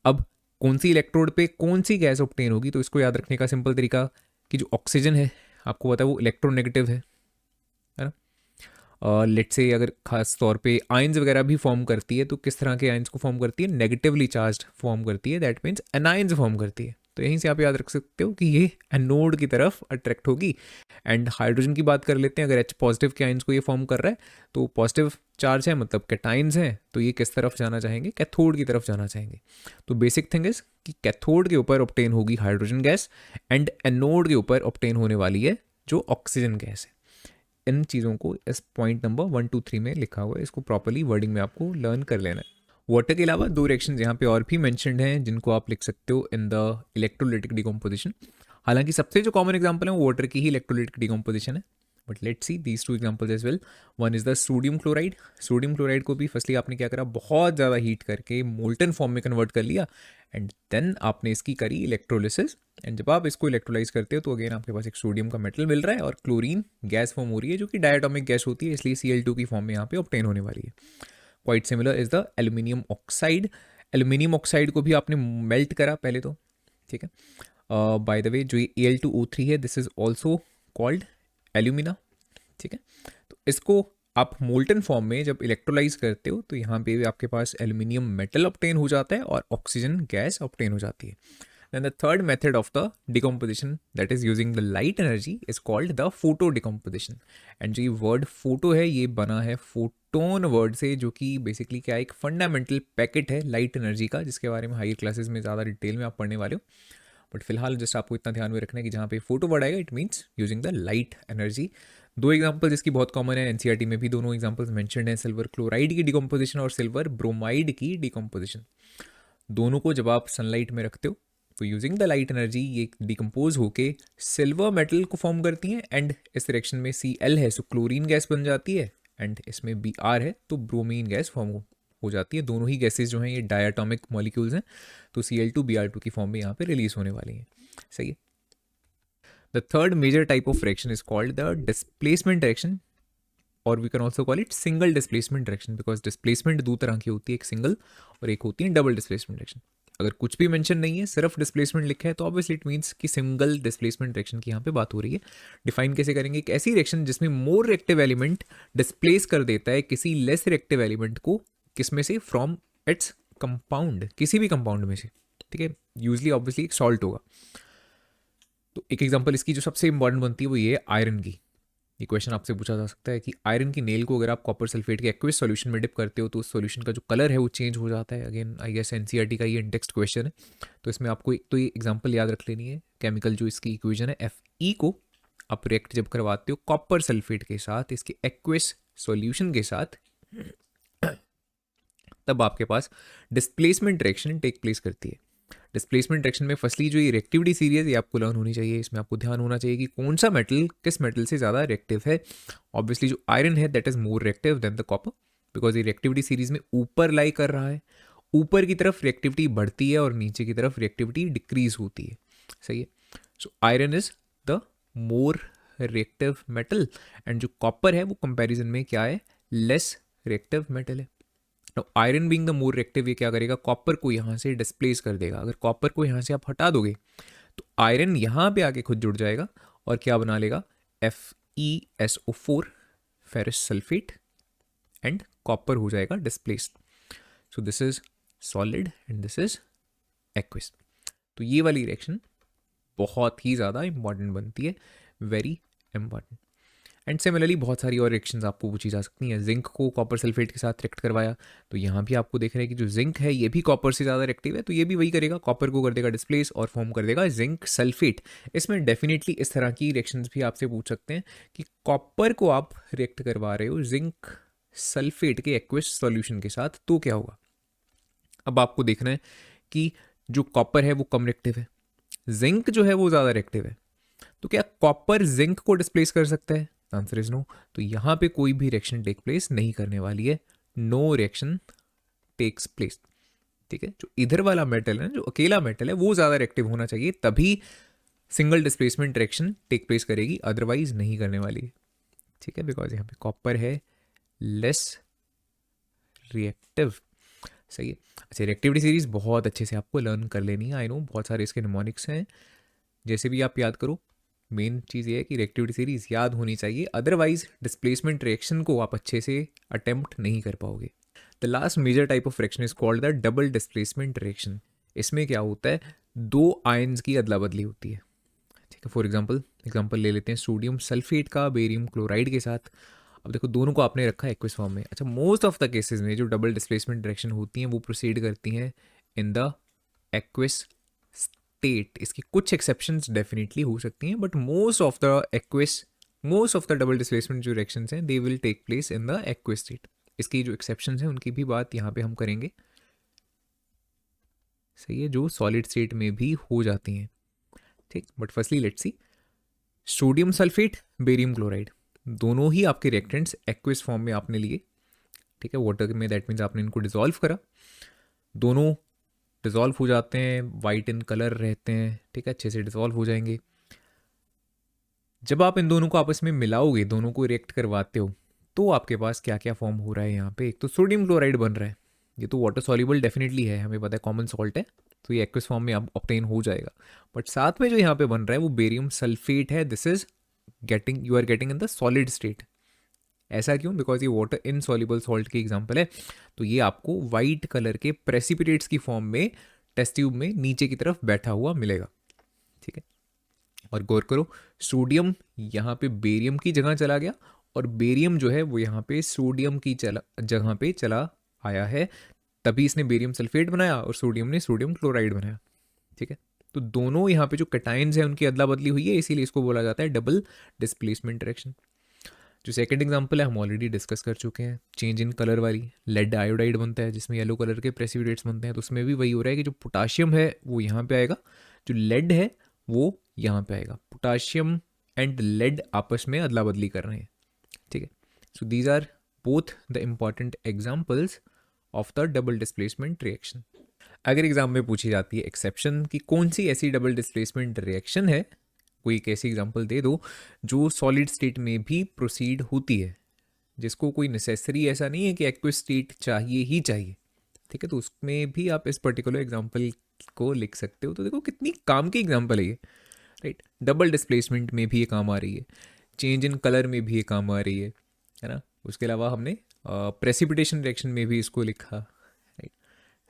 अब कौन सी इलेक्ट्रोड पे कौन सी गैस ऑब्टेन होगी, तो इसको याद रखने का सिंपल तरीका कि जो ऑक्सीजन है आपको पता है वो इलेक्ट्रोनेगेटिव है ना। लेट्स से अगर खास तौर पे आयंस वगैरह भी फॉर्म करती है तो किस तरह के आयंस को फॉर्म करती है, नेगेटिवली चार्ज फॉर्म करती है, दैट मीन्स एनायंस फॉर्म करती है। तो यहीं से आप याद रख सकते हो कि ये एनोड की तरफ अट्रैक्ट होगी। एंड हाइड्रोजन की बात कर लेते हैं, अगर H पॉजिटिव के आयंस को ये फॉर्म कर रहा है तो पॉजिटिव चार्ज है मतलब कैटाइंस हैं, तो ये किस तरफ जाना चाहेंगे, कैथोड की तरफ जाना चाहेंगे। तो बेसिक थिंग इज कि कैथोड के ऊपर ऑब्टेन होगी हाइड्रोजन गैस, एंड एनोड के ऊपर ऑब्टेन होने वाली है जो ऑक्सीजन गैस है। इन चीज़ों को इस पॉइंट नंबर 1, 2, 3 में लिखा हुआ है, इसको प्रॉपरली वर्डिंग में आपको लर्न कर लेना है। वाटर के अलावा 2 रिएक्शंस यहाँ पे और भी मेंशन्ड हैं जिनको आप लिख सकते हो इन द इलेक्ट्रोलिटिक डिकम्पोजिशन। हालांकि सबसे जो कॉमन एग्जांपल है वो वाटर की ही इलेक्ट्रोलिटिक डिकम्पोजिशन है, but let's see these 2 examples as well. One is the sodium chloride. Sodium chloride को भी फर्स्टली आपने क्या करा, बहुत ज़्यादा हीट करके मोल्टन फॉर्म में कन्वर्ट कर लिया, एंड देन आपने इसकी करी इलेक्ट्रोलिसिस। एंड जब आप इसको इलेक्ट्रोलाइज करते हो तो अगेन आपके पास एक सोडियम का मेटल मिल रहा है और क्लोरीन गैस फॉर्म हो रही है जो कि डायटोमिक गैस होती है, इसलिए Cl2 की फॉर्म में यहाँ पे ऑब्टेन होने वाली है। Quite similar is the aluminium oxide. Aluminium oxide को भी आपने मेल्ट करा पहले तो, ठीक है। बाय द वे जो ये Al2O3 है this is also called alumina, ठीक है। तो इसको आप मोल्टन फॉर्म में जब इलेक्ट्रोलाइज करते हो तो यहाँ पे भी आपके पास एल्यूमिनियम मेटल ऑब्टेन हो जाता है और ऑक्सीजन गैस ऑब्टेन हो जाती है। Then the third method of the decomposition that is using the light energy is called the photo decomposition. And जो ये word photo है ये बना है photon word से, जो कि basically क्या एक fundamental packet है light energy का, जिसके बारे में हायर क्लासेस में ज़्यादा डिटेल में आप पढ़ने वाले हो। बट फिलहाल जस्ट आपको इतना ध्यान में रखना है कि जहाँ पे फोटो वर्ड आएगा it means using the light energy. 2 example जिसकी बहुत कॉमन है, एनसीईआरटी में भी दोनों एग्जाम्पल्स मेंशन्ड हैं, सिल्वर क्लोराइड की डिकम्पोजिशन और सिल्वर ब्रोमाइड की डिकम्पोजिशन। दोनों को जब आप सनलाइट में रखते हो तो यूजिंग द लाइट एनर्जी ये डिकम्पोज होके सिल्वर मेटल को फॉर्म करती हैं, एंड इस डायरेक्शन में Cl है सो क्लोरीन गैस बन जाती है, एंड इसमें Br है तो ब्रोमीन गैस फॉर्म हो जाती है। दोनों ही गैसेज जो हैं ये डायटोमिक मॉलिक्यूल्स हैं, तो Cl2 Br2 की फॉर्म में यहाँ पे रिलीज होने वाली हैं। सही है। The third major type of reaction is called the displacement reaction, और we can also call it single displacement reaction, because displacement 2 तरह की होती है, एक सिंगल और एक होती है डबल डिस्प्लेसमेंट रिएक्शन। अगर कुछ भी मेंशन नहीं है सिर्फ डिस्प्लेसमेंट लिखा है तो ऑब्वियसली इट मींस कि सिंगल डिस्प्लेसमेंट रिएक्शन की यहाँ पे बात हो रही है। डिफाइन कैसे करेंगे, एक ऐसी रिएक्शन जिसमें मोर रिएक्टिव एलिमेंट डिस्प्लेस कर देता है किसी लेस रिएक्टिव एलिमेंट को, किसमें से, फ्रॉम इट्स कंपाउंड, किसी भी कंपाउंड में से, ठीक है। यूजली ऑब्वियसली एक सॉल्ट होगा। तो एक एग्जांपल इसकी जो सबसे इंपॉर्टेंट बनती है वो ये आयरन की। ये क्वेश्चन आपसे पूछा जा सकता है कि आयरन की नेल को अगर आप कॉपर सल्फेट के एक्विस सॉल्यूशन में डिप करते हो तो उस सॉल्यूशन का जो कलर है वो चेंज हो जाता है। अगेन आई गेस एनसीईआरटी का ये इंटेक्स्ट क्वेश्चन है, तो इसमें आपको एक तो ये एग्जांपल याद रख लेनी है। केमिकल जो इसकी इक्वेशन है Fe को आप रिएक्ट जब करवाते हो कॉपर सल्फेट के साथ इसके एक्विस सॉल्यूशन के साथ, तब आपके पास डिस्प्लेसमेंट रिएक्शन टेक प्लेस करती है। डिस्प्लेसमेंट रिएक्शन में फर्स्टली जो ये रिएक्टिविटी सीरीज ये आपको लर्न होनी चाहिए। इसमें आपको ध्यान होना चाहिए कि कौन सा मेटल किस मेटल से ज़्यादा रिएक्टिव है। ऑब्वियसली जो आयरन है that is more reactive than the copper, because ये रिएक्टिविटी सीरीज में ऊपर लाई कर रहा है। ऊपर की तरफ रिएक्टिविटी बढ़ती है और नीचे की तरफ रिएक्टिविटी डिक्रीज होती है। सही है। So iron is the more reactive metal and जो कॉपर है वो कंपैरिजन में क्या है, लेस रिएक्टिव मेटल है। Now iron being the more reactive ये क्या करेगा, कॉपर को यहाँ से डिस्प्लेस कर देगा। अगर कॉपर को यहाँ से आप हटा दोगे तो आयरन यहाँ पे आके खुद जुड़ जाएगा और क्या बना लेगा, FeSO4 ferrous sulphate and copper हो जाएगा displaced. So this is solid and this is aqueous. तो ये वाली रिएक्शन बहुत ही ज़्यादा इंपॉर्टेंट बनती है, वेरी इंपॉर्टेंट। एंड सिमिलरली बहुत सारी और रिएक्शंस आपको पूछी जा सकती हैं। जिंक को कॉपर सल्फेट के साथ रिएक्ट करवाया तो यहाँ भी आपको देख रहे हैं कि जो जिंक है ये भी कॉपर से ज़्यादा रिएक्टिव है, तो ये भी वही करेगा, कॉपर को कर देगा डिस्प्लेस और फॉर्म कर देगा जिंक सल्फेट। इसमें डेफिनेटली इस तरह की रिएक्शंस भी आपसे पूछ सकते हैं कि कॉपर को आप रिएक्ट करवा रहे हो जिंक सल्फेट के एक्विस सॉल्यूशन के साथ तो क्या होगा। अब आपको देखना है कि जो कॉपर है वो कम रिएक्टिव है, जिंक जो है वो ज़्यादा रिएक्टिव है, तो क्या कॉपर जिंक को डिस्प्लेस कर सकता है, आंसर इज नो। तो यहां पे कोई भी रिएक्शन टेक प्लेस नहीं करने वाली है, नो रिएक्शन टेक्स प्लेस। ठीक है, जो इधर वाला मेटल है, जो अकेला मेटल है वो ज्यादा रिएक्टिव होना चाहिए तभी single displacement reaction take place करेगी, अदरवाइज नहीं करने वाली है। ठीक है, बिकॉज यहाँ पे कॉपर है लेस रिएक्टिव। सही है। अच्छा, रिएक्टिविटी सीरीज बहुत अच्छे से आपको लर्न कर लेनी है। आई नो बहुत सारे इसके निमोनिक्स हैं, जैसे भी आप याद करो। मेन चीज़ ये है कि रिएक्टिविटी सीरीज याद होनी चाहिए, अदरवाइज डिस्प्लेसमेंट रिएक्शन को आप अच्छे से अटेम्प्ट नहीं कर पाओगे। The last major type of reaction is called the double displacement reaction. इसमें क्या होता है, दो आयन्स की अदला बदली होती है। ठीक है, फॉर एग्जाम्पल ले लेते हैं सोडियम सल्फेट का बेरियम क्लोराइड के साथ। अब देखो दोनों को आपने रखा है एक्विस फॉर्म में। अच्छा, मोस्ट ऑफ द केसेस में जो डबल डिस्प्लेसमेंट रिएक्शन होती हैं वो प्रोसीड करती हैं इन द एक्विस स्टेट। इसकी कुछ एक्सेप्शंस डेफिनेटली हो सकती हैं, but most of the double displacement जो रिएक्शंस हैं they will take place in the aqueous state. इसकी जो एक्सेप्शंस हैं उनकी भी बात यहाँ पे हम करेंगे। सही है, जो सॉलिड स्टेट में भी हो जाती हैं। ठीक, but firstly let's see sodium sulphate barium chloride, दोनों ही आपके रिएक्टेंट्स एक्विस फॉर्म में आपने लिए। ठीक है, वाटर में, दैट मीन्स आपने इनको डिसॉल्व करा, दोनों डिसॉल्व हो जाते हैं, वाइट इन कलर रहते हैं। ठीक है, अच्छे से डिसॉल्व हो जाएंगे। जब आप इन दोनों को आपस में मिलाओगे, दोनों को रिएक्ट करवाते हो, तो आपके पास क्या क्या फॉर्म हो रहा है यहाँ पे। एक तो सोडियम क्लोराइड बन रहा है, ये तो वाटर सॉल्युबल डेफिनेटली है, हमें पता है कॉमन सॉल्ट है, तो ये एक्विस फॉर्म में अब ऑब्टेन हो जाएगा। बट साथ में जो यहाँ पे बन रहा है वो बेरियम सल्फेट है। This is you are getting in the solid state. ऐसा क्यों, बिकॉज ये वाटर इनसॉल्युबल सॉल्ट की एग्जांपल है, तो ये आपको वाइट कलर के प्रेसिपिटेट्स की फॉर्म में टेस्ट ट्यूब में नीचे की तरफ बैठा हुआ मिलेगा। ठीक है, और गौर करो सोडियम यहाँ पे बेरियम की जगह चला गया और बेरियम जो है वो यहाँ पे सोडियम की जगह पे चला आया है, तभी इसने बेरियम सल्फेट बनाया और सोडियम ने सोडियम क्लोराइड बनाया। ठीक है, तो दोनों यहाँ पे जो कटाइंस है उनकी अदला बदली हुई है, इसीलिए इसको बोला जाता है डबल डिस्प्लेसमेंट रिएक्शन। जो सेकंड एग्जांपल है हम ऑलरेडी डिस्कस कर चुके हैं, चेंज इन कलर वाली। लेड आयोडाइड बनता है जिसमें येलो कलर के प्रेसिपिटेट्स बनते हैं, तो उसमें भी वही हो रहा है कि जो पोटाशियम है वो यहाँ पे आएगा, जो लेड है वो यहाँ पे आएगा। पोटाशियम एंड लेड आपस में अदला बदली कर रहे हैं। ठीक है, so these are both the important examples of the double displacement reaction. अगर एग्जाम में पूछी जाती है एक्सेप्शन कि कौन सी ऐसी डबल डिस्प्लेसमेंट रिएक्शन है, कोई एक ऐसी एग्जांपल दे दो जो सॉलिड स्टेट में भी प्रोसीड होती है, जिसको कोई नेसेसरी ऐसा नहीं है कि एक्विस स्टेट चाहिए ही चाहिए। ठीक है, तो उसमें भी आप इस पर्टिकुलर एग्जांपल को लिख सकते हो। तो देखो कितनी काम की एग्जांपल है ये, राइट। डबल डिस्प्लेसमेंट में भी ये काम आ रही है, चेंज इन कलर में भी ये काम आ रही है ना। उसके अलावा हमने प्रेसिपिटेशन रिएक्शन में भी इसको लिखा, right.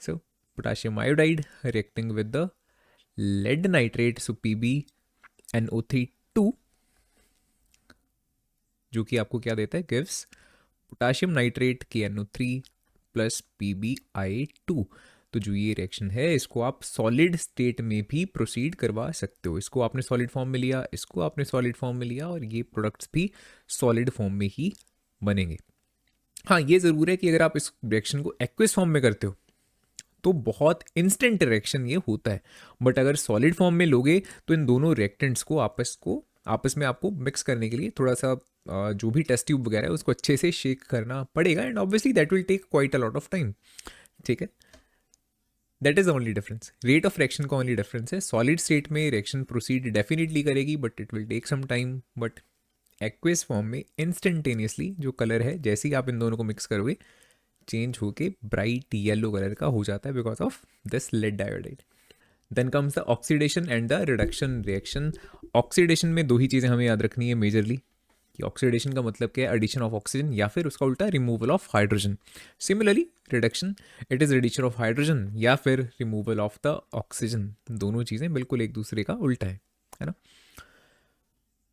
So potassium iodide reacting with the lead nitrate, so PbNO3 2, जो कि आपको क्या देता है, gives potassium nitrate KNO3 plus PbI2। तो जो ये रिएक्शन है इसको आप सॉलिड स्टेट में भी प्रोसीड करवा सकते हो। इसको आपने सॉलिड फॉर्म में लिया, इसको आपने सॉलिड फॉर्म में लिया, और ये प्रोडक्ट्स भी सॉलिड फॉर्म में ही बनेंगे। हाँ, ये ज़रूर है कि अगर आप इस रिएक्शन को एक्विस फॉर्म में करते हो तो बहुत इंस्टेंट रिएक्शन ये होता है, बट अगर सॉलिड फॉर्म में लोगे तो इन दोनों रिएक्टेंट्स को आपस में आपको मिक्स करने के लिए थोड़ा सा जो भी टेस्ट ट्यूब वगैरह है उसको अच्छे से शेक करना पड़ेगा, and obviously that will take quite a lot of time. ठीक है, that is the only difference, rate of reaction का ओनली डिफरेंस है। सॉलिड स्टेट में रिएक्शन प्रोसीड डेफिनेटली करेगी but it will take some time, but aqueous form में instantaneously जो colour है जैसे ही आप इन दोनों को मिक्स करोगे चेंज होके ब्राइट येलो कलर का हो जाता है because of this lead diiodide. Then comes the oxidation and the reduction reaction. Oxidation में दो ही चीज़ें हमें याद रखनी है मेजरली, कि ऑक्सीडेशन का मतलब क्या है, एडिशन ऑफ ऑक्सीजन या फिर उसका उल्टा removal of hydrogen. Similarly reduction, it is addition of hydrogen या फिर रिमूवल ऑफ द ऑक्सीजन। दोनों चीज़ें बिल्कुल एक दूसरे का उल्टा है ना।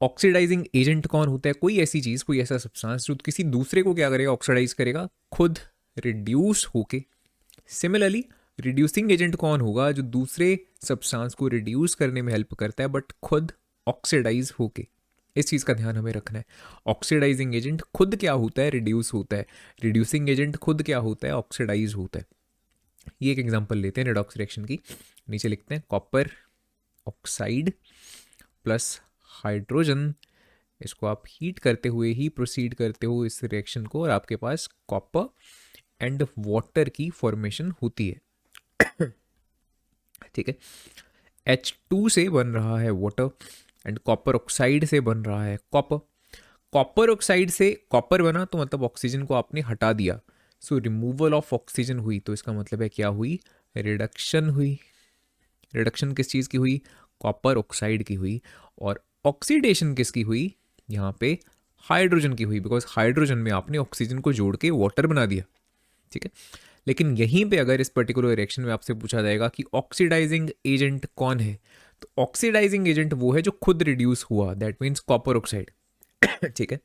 ऑक्सीडाइजिंग एजेंट कौन होता है, कोई ऐसी चीज़, कोई ऐसा सब्सटेंस जो किसी दूसरे को क्या करेगा, ऑक्सीडाइज करेगा, खुद रिड्यूस होके। सिमिलरली रिड्यूसिंग एजेंट कौन होगा, जो दूसरे सब्सटेंस को रिड्यूस करने में हेल्प करता है बट खुद ऑक्सीडाइज होके। इस चीज़ का ध्यान हमें रखना है। ऑक्सीडाइजिंग एजेंट खुद क्या होता है, रिड्यूस होता है। रिड्यूसिंग एजेंट खुद क्या होता है, ऑक्सीडाइज होता है। ये एक एग्जांपल लेते हैं रिडॉक्स रिएक्शन की। नीचे लिखते हैं कॉपर ऑक्साइड प्लस हाइड्रोजन, इसको आप हीट करते हुए ही प्रोसीड करते हो इस रिएक्शन को, और आपके पास कॉपर एंड वाटर की फॉर्मेशन होती है। ठीक है, H2 से बन रहा है वाटर एंड कॉपर ऑक्साइड से बन रहा है कॉपर। कॉपर ऑक्साइड से कॉपर बना तो मतलब ऑक्सीजन को आपने हटा दिया, सो रिमूवल ऑफ ऑक्सीजन हुई, तो इसका मतलब है क्या हुई, रिडक्शन हुई। रिडक्शन किस चीज़ की हुई, कॉपर ऑक्साइड की हुई। और ऑक्सीडेशन किसकी हुई, यहाँ पे हाइड्रोजन की हुई, बिकॉज हाइड्रोजन में आपने ऑक्सीजन को जोड़ के वाटर बना दिया। ठीक है, लेकिन यहीं पे अगर इस पर्टिकुलर रिएक्शन में आपसे पूछा जाएगा कि ऑक्सीडाइजिंग एजेंट कौन है, तो ऑक्सीडाइजिंग एजेंट वो है जो खुद रिड्यूस हुआ, दैट मीन्स कॉपर ऑक्साइड। ठीक है,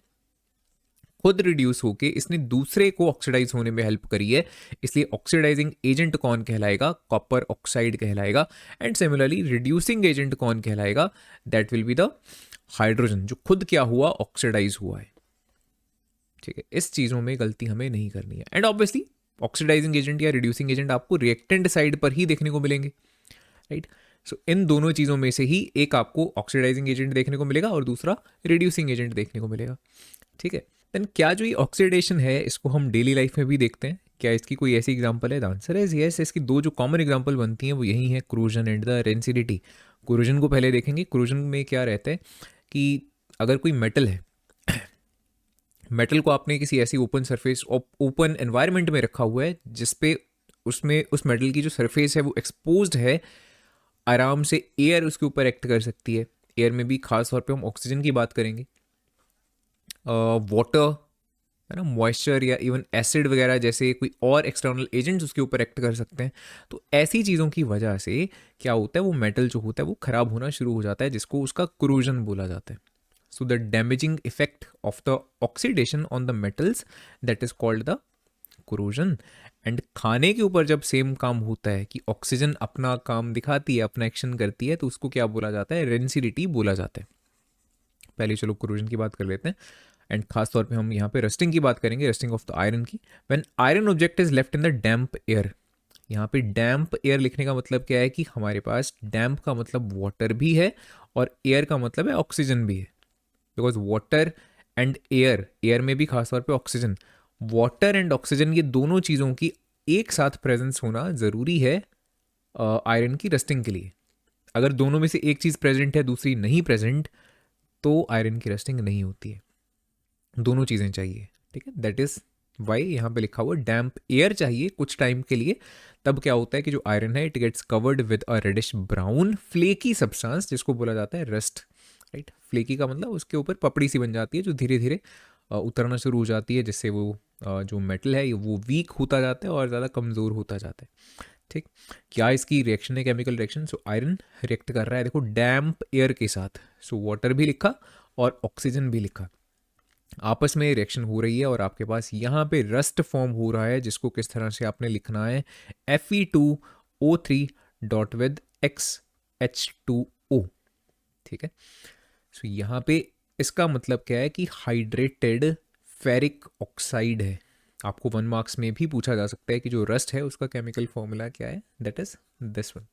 खुद रिड्यूस होके इसने दूसरे को ऑक्सीडाइज होने में हेल्प करी है, इसलिए ऑक्सीडाइजिंग एजेंट कौन कहलाएगा, कॉपर ऑक्साइड कहलाएगा। एंड सिमिलरली रिड्यूसिंग एजेंट कौन कहलाएगा, that will be the hydrogen, जो खुद क्या हुआ, ऑक्सीडाइज हुआ है। ठीक है, इस चीज़ों में गलती हमें नहीं करनी है। एंड ऑब्वियसली ऑक्सीडाइजिंग एजेंट या रिड्यूसिंग एजेंट आपको रिएक्टेंट साइड पर ही देखने को मिलेंगे, राइट। सो इन दोनों चीज़ों में से ही एक आपको ऑक्सीडाइजिंग एजेंट देखने को मिलेगा और दूसरा रिड्यूसिंग एजेंट देखने को मिलेगा। ठीक है, देन क्या जो ये ऑक्सीडेशन है इसको हम डेली लाइफ में भी देखते हैं, क्या इसकी कोई ऐसी एग्जांपल है, द आंसर इज यस। इसकी दो जो कॉमन एग्जांपल बनती हैं वो यही है, corrosion and the rancidity. Corrosion को पहले देखेंगे। क्रोजन में क्या रहता है कि अगर कोई मेटल है, मेटल को आपने किसी ऐसी ओपन सरफेस, ओपन एनवायरनमेंट में रखा हुआ है जिसपे उसमें उस मेटल की जो सरफेस है वो एक्सपोज्ड है, आराम से एयर उसके ऊपर एक्ट कर सकती है। एयर में भी खास तौर पे हम ऑक्सीजन की बात करेंगे, वाटर है ना, मॉइस्चर या इवन एसिड वगैरह जैसे कोई और एक्सटर्नल एजेंट्स उसके ऊपर एक्ट कर सकते हैं। तो ऐसी चीज़ों की वजह से क्या होता है, वो मेटल जो होता है वो ख़राब होना शुरू हो जाता है, जिसको उसका क्रोजन बोला जाता है। So the damaging effect of the oxidation on the metals, that is called the corrosion. And खाने के ऊपर जब सेम काम होता है कि ऑक्सीजन अपना काम दिखाती है, अपना एक्शन करती है, तो उसको क्या बोला जाता है, रेंसिडिटी बोला जाता है। पहले चलो क्रोजन की बात कर लेते हैं। एंड खास तौर पे हम यहाँ पे रस्टिंग की बात करेंगे, रस्टिंग ऑफ द आयरन की। When iron object is left in the damp air, यहाँ पे डैम्प एयर लिखने का मतलब क्या है कि हमारे पास डैम्प का मतलब वाटर भी है और एयर का मतलब है ऑक्सीजन भी है, because water and air, air में भी खास तौर पे ऑक्सीजन, वाटर एंड ऑक्सीजन, ये दोनों चीज़ों की एक साथ प्रेजेंस होना ज़रूरी है आयरन की रस्टिंग के लिए। अगर दोनों में से एक चीज़ प्रेजेंट है दूसरी नहीं प्रेजेंट, तो आयरन की रस्टिंग नहीं होती है। दोनों चीज़ें चाहिए, ठीक है। दैट इज़ वाई यहाँ पे लिखा हुआ डैम्प एयर चाहिए कुछ टाइम के लिए। तब क्या होता है कि जो आयरन है it gets covered with a reddish brown flaky substance, जिसको बोला जाता है रस्ट, राइट। फ्लेकी का मतलब उसके ऊपर पपड़ी सी बन जाती है जो धीरे धीरे उतरना शुरू हो जाती है, जिससे वो जो मेटल है वो वीक होता जाता है और ज़्यादा कमज़ोर होता जाता है। ठीक, क्या इसकी रिएक्शन है, chemical reaction. So iron react कर रहा है, देखो डैम्प एयर के साथ। सो वाटर भी लिखा और ऑक्सीजन भी लिखा। आपस में रिएक्शन हो रही है और आपके पास यहाँ पे रस्ट फॉर्म हो रहा है, जिसको किस तरह से आपने लिखना है, Fe2O3 डॉट विद XH2O। ठीक है, सो यहाँ पे इसका मतलब क्या है कि हाइड्रेटेड फेरिक ऑक्साइड है। आपको 1 मार्क्स में भी पूछा जा सकता है कि जो रस्ट है उसका केमिकल फॉर्मूला क्या है, दैट इज दिस वन।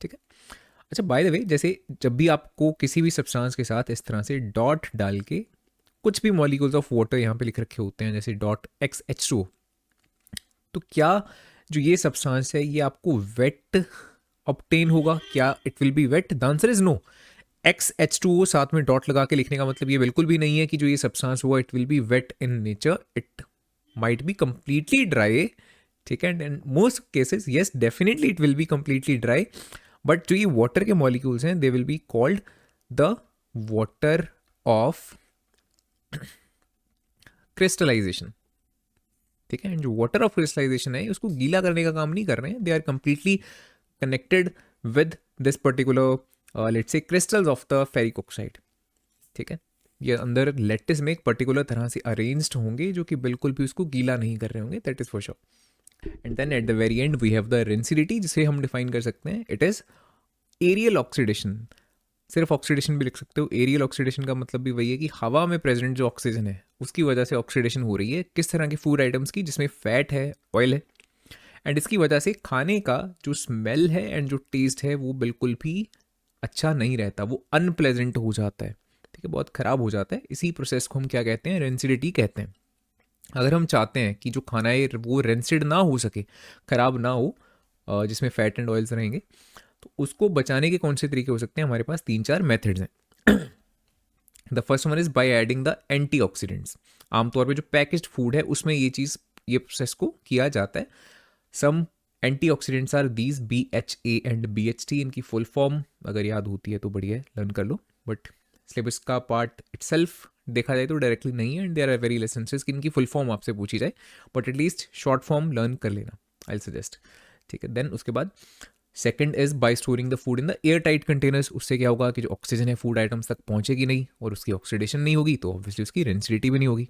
ठीक है, अच्छा बाय द वे, जैसे जब भी आपको किसी भी सब्सटेंस के साथ इस तरह से डॉट डाल के कुछ भी मॉलिक्यूल्स ऑफ वाटर यहाँ पे लिख रखे होते हैं, जैसे डॉट XH2, तो क्या जो ये सब्सटेंस है ये आपको वेट ऑब्टेन होगा, क्या it will be wet? The answer is no. XH2O साथ में डॉट लगा के लिखने का मतलब ये बिल्कुल भी नहीं है कि जो ये सब्सटेंस हुआ it will be wet in nature, it might be completely dry. ठीक है, and most cases yes definitely it will be completely dry, but जो ये वाटर के मॉलिक्यूल्स हैं they will be called the water of crystallisation. ठीक है, and जो water of crystallisation है उसको गीला करने का काम नहीं कर रहे हैं, they are completely connected with this particular let's say crystals of the ferric oxide. ठीक है, ये अंदर लेटिस में एक पर्टिकुलर तरह से अरेंज्ड होंगे जो कि बिल्कुल भी उसको गीला नहीं कर रहे होंगे, that is for sure. And then at the very end we have the rancidity, जिसे हम डिफाइन कर सकते हैं, इट इज एरियल ऑक्सीडेशन। सिर्फ ऑक्सीडेशन भी लिख सकते हो, एरियल ऑक्सीडेशन का मतलब भी वही है कि हवा में प्रेजेंट जो ऑक्सीजन है उसकी वजह से ऑक्सीडेशन हो रही है। किस तरह के फूड आइटम्स की? जिसमें फैट है, ऑयल है, एंड इसकी वजह से खाने का जो स्मेल है एंड जो टेस्ट है वो बिल्कुल भी अच्छा नहीं रहता, वो अनप्लेजेंट हो जाता है। ठीक है, बहुत ख़राब हो जाता है। इसी प्रोसेस को हम क्या कहते हैं? रेंसिडिटी कहते हैं। अगर हम चाहते हैं कि जो खाना है वो रेंसिड ना हो सके, ख़राब ना हो, जिसमें फैट एंड ऑयल्स रहेंगे, तो उसको बचाने के कौन से तरीके हो सकते हैं? हमारे पास 3-4 मेथड्स हैं। The first one is by adding the antioxidants. आमतौर पे जो पैकेज्ड फूड है उसमें ये चीज़, ये प्रोसेस को किया जाता है। Some antioxidants are these BHA and BHT। इनकी फुल फॉर्म अगर याद होती है तो बढ़िया है, लर्न कर लो, बट सिलेबस का पार्ट इटसेल्फ देखा जाए तो डायरेक्टली नहीं है, and there are very less chances कि इनकी फुल फॉर्म आपसे पूछी जाए, but at least short form learn कर लेना, आई सजेस्ट। ठीक है, देन उसके बाद second is by storing the food in the air tight containers. उससे क्या होगा कि जो ऑक्सीजन है फूड आइटम्स तक पहुंचेगी नहीं और उसकी ऑक्सीडेशन नहीं होगी, तो ऑब्वियसली उसकी रेंसिडिटी भी नहीं होगी।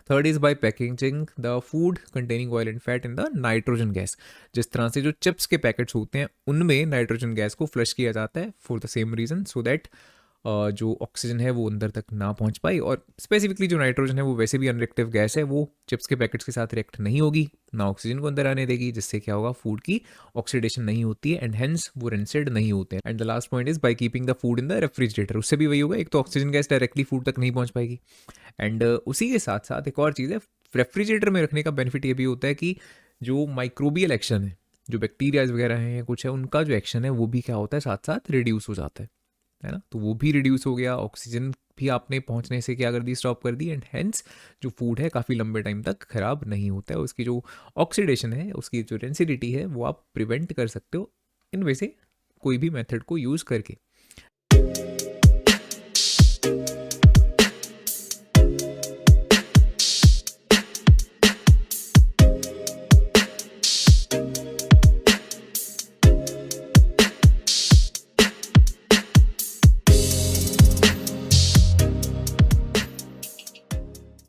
Third is by packaging the food containing oil and fat in the nitrogen gas. जिस तरह से जो चिप्स के पैकेट्स होते हैं उनमें नाइट्रोजन गैस को फ्लश किया जाता है for the same reason, so that जो ऑक्सीजन है वो अंदर तक ना पहुंच पाए, और स्पेसिफिकली जो नाइट्रोजन है वो वैसे भी अनरिएक्टिव गैस है, वो चिप्स के पैकेट्स के साथ रिएक्ट नहीं होगी, ना ऑक्सीजन को अंदर आने देगी, जिससे क्या होगा, फूड की ऑक्सीडेशन नहीं होती है एंड हेंस वो रेंसिड नहीं होते हैं। And the last point is by keeping the food in the refrigerator. उससे भी वही होगा, एक तो ऑक्सीजन गैस डायरेक्टली फूड तक नहीं पहुंच पाएगी, एंड उसी के साथ साथ एक और चीज़ है, रेफ्रिजरेटर में रखने का बेनिफिट ये भी होता है कि जो माइक्रोबियल एक्शन है, जो बैक्टीरियाज वगैरह हैं या कुछ है, उनका जो एक्शन है वो भी क्या होता है, साथ साथ रिड्यूस हो जाता है ना, तो वो भी रिड्यूस हो गया, ऑक्सीजन भी आपने पहुंचने से क्या कर दी, स्टॉप कर दी, एंड हेंस जो फूड है काफ़ी लंबे टाइम तक खराब नहीं होता है। उसकी जो ऑक्सीडेशन है, उसकी जो डेंसिटी है वो आप प्रिवेंट कर सकते हो इनमें से कोई भी मेथड को यूज़ करके।